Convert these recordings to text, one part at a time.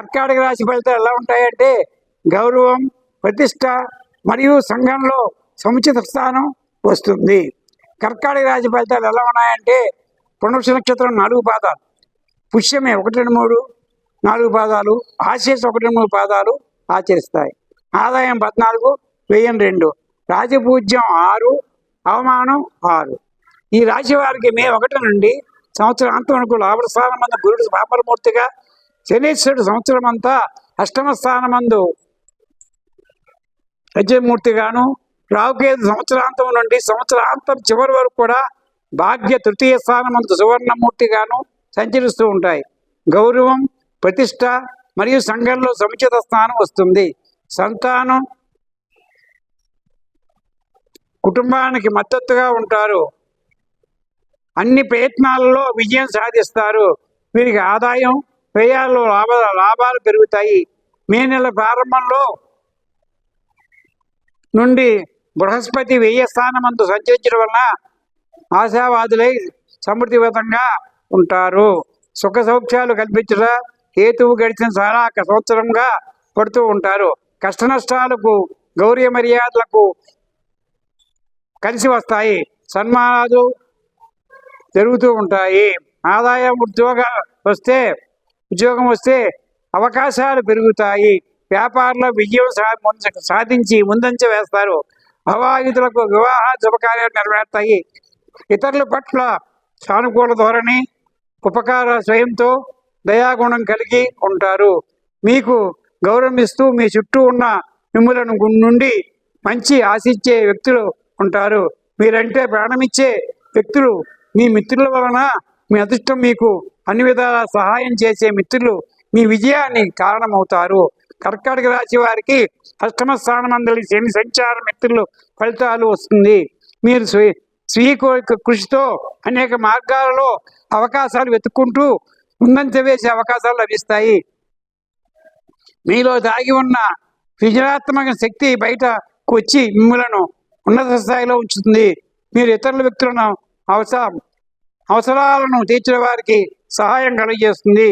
కర్కాటక రాశి ఫలితాలు ఎలా ఉంటాయంటే గౌరవం, ప్రతిష్ట మరియు సంఘంలో సముచిత స్థానం వస్తుంది. కర్కాటక రాశి ఫలితాలు ఎలా ఉన్నాయంటే పునర్వసు నక్షత్రం 4 పాదాలు, పుష్యమే 1, 2, 3, 4 పాదాలు, ఆశేష 1, 2, 3 పాదాలు ఆచరిస్తాయి. ఆదాయం 14, వ్యయం 2, రాజపూజ్యం 6, అవమానం 6. ఈ రాశి వారికి మే 1 నుండి సంవత్సరాంతం వరకు లాభస్థానమందు గురుడు పాపరమూర్తిగా, శనీశ్వరుడు సంవత్సరం అంతా అష్టమ స్థానమందు యజమూర్తిగాను, రావుకేతు సంవత్సరాంతం నుండి సంవత్సరాంతం చివరి వరకు కూడా భాగ్య తృతీయ స్థానమందు సువర్ణమూర్తిగాను సంచరిస్తూ ఉంటాయి. గౌరవం, ప్రతిష్ట మరియు సంఘంలో సముచిత స్థానం వస్తుంది. సంతానం కుటుంబానికి మద్దతుగా ఉంటారు. అన్ని ప్రయత్నాలలో విజయం సాధిస్తారు. వీరికి ఆదాయం, వ్యయాల్లో లాభాలు పెరుగుతాయి. మే నెల ప్రారంభంలో నుండి బృహస్పతి వ్యయ స్థానమందు సంచరించడం వలన ఆశావాదులై సమృద్ధివంతంగా ఉంటారు. సుఖ సౌఖ్యాలు కల్పించట హేతువు గడిచిన చాలా సంవత్సరంగా పడుతూ ఉంటారు. కష్ట నష్టాలకు, గౌరవ మర్యాదలకు కలిసి వస్తాయి. సన్మానాలు జరుగుతూ ఉంటాయి. ఆదాయం, ఉద్యోగం వస్తే అవకాశాలు పెరుగుతాయి. వ్యాపారంలో విజయం సాధించి ముందంజ వేస్తారు. అవాహితులకు వివాహ శుభకార్యాలు నెరవేరుతాయి. ఇతరుల పట్ల సానుకూల ధోరణి, ఉపకార స్వయంతో దయాగుణం కలిగి ఉంటారు. మీకు గౌరవిస్తూ మీ చుట్టూ ఉన్న మిమ్ములను నుండి మంచి ఆశించే వ్యక్తులు ఉంటారు. మీరంటే ప్రాణమిచ్చే వ్యక్తులు మీ మిత్రుల వలన మీ అదృష్టం, మీకు అన్ని విధాలా సహాయం చేసే మిత్రులు మీ విజయాన్ని కారణమవుతారు. కర్కాటక రాశి వారికి అష్టమ స్థానమందలి శని సంచార మిత్రులు ఫలితాలు వస్తుంది. మీరు స్వీయ కృషితో అనేక మార్గాలలో అవకాశాలు వెతుక్కుంటూ ముందంజ వేసే అవకాశాలు లభిస్తాయి. మీలో దాగి ఉన్న సృజనాత్మక శక్తి బయటకు వచ్చి మిమ్మలను ఉన్నత స్థాయిలో ఉంచుతుంది. మీరు ఇతరుల వ్యక్తులను అవసరాలను తీర్చిన వారికి సహాయం కలిగజేస్తుంది.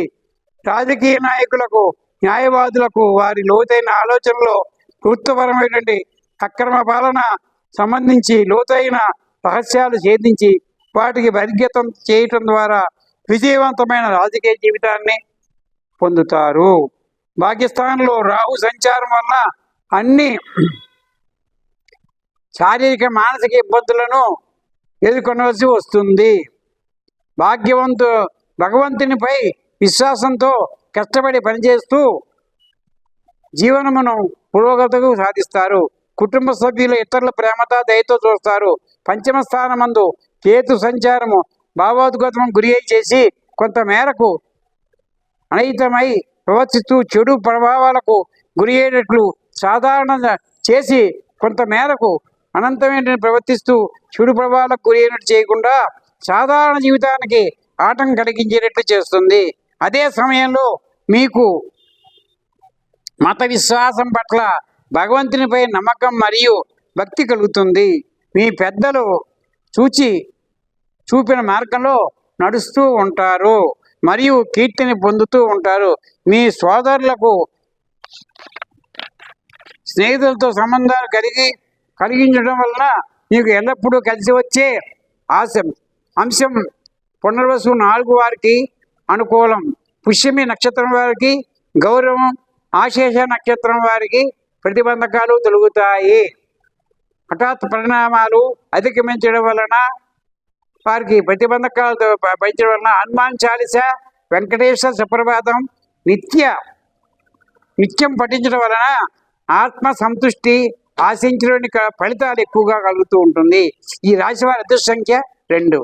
రాజకీయ నాయకులకు, న్యాయవాదులకు వారి లోతైన ఆలోచనలో ప్రభుత్వపరమైనటువంటి అక్రమ పాలన సంబంధించి లోతైన రహస్యాలు ఛేదించి వాటికి బహిర్గతం చేయటం ద్వారా విజయవంతమైన రాజకీయ జీవితాన్ని పొందుతారు. భాగ్యస్థానంలో రాహు సంచారం వల్ల అన్ని శారీరక, మానసిక ఇబ్బందులను ఎదుర్కొనవలసి వస్తుంది. భగవంతునిపై విశ్వాసంతో కష్టపడి పనిచేస్తూ జీవనమును పురోగతికు సాధిస్తారు. కుటుంబ సభ్యులు ఇతరుల ప్రేమతో దయతో చూస్తారు. పంచమ స్థానమందు కేతు సంచారము భావోద్గతం గురి చేసి కొంత మేరకు అనయితమై ప్రవర్తిస్తూ చెడు ప్రభావాలకు గురి అయ్యేటట్లు సాధారణంగా చేసి కొంత మేరకు అనంతమైన ప్రవర్తిస్తూ చెడు ప్రభావాలకు గురి అయినట్టు చేయకుండా సాధారణ జీవితానికి ఆటంకం కలిగించేటట్లు చేస్తుంది. అదే సమయంలో మీకు మత విశ్వాసం పట్ల భగవంతునిపై నమ్మకం మరియు భక్తి కలుగుతుంది. మీ పెద్దలు చూపిన మార్గంలో నడుస్తూ ఉంటారు మరియు కీర్తిని పొందుతూ ఉంటారు. మీ సోదరులకు, స్నేహితులతో సంబంధాలు కలిగించడం వలన మీకు ఎల్లప్పుడూ కలిసి వచ్చే అంశం పునర్వసు 4 వారికి అనుకూలం. పుష్యమి నక్షత్రం వారికి గౌరవం, ఆశేష నక్షత్రం వారికి ప్రతిబంధకాలు తొలగుతాయి. హఠాత్ పరిణామాలు అధిగమించడం వలన వారికి ప్రతిబంధకాలు పెంచడం వలన హనుమాన్ చాలీస, వెంకటేశ్వర సుప్రభాతం నిత్యం పఠించడం వలన ఆత్మ సంతృష్టి, ఆశించిన ఫలితాలు ఎక్కువగా కలుగుతూ ఉంటుంది. ఈ రాశి వారి అదృష్ట సంఖ్య 2.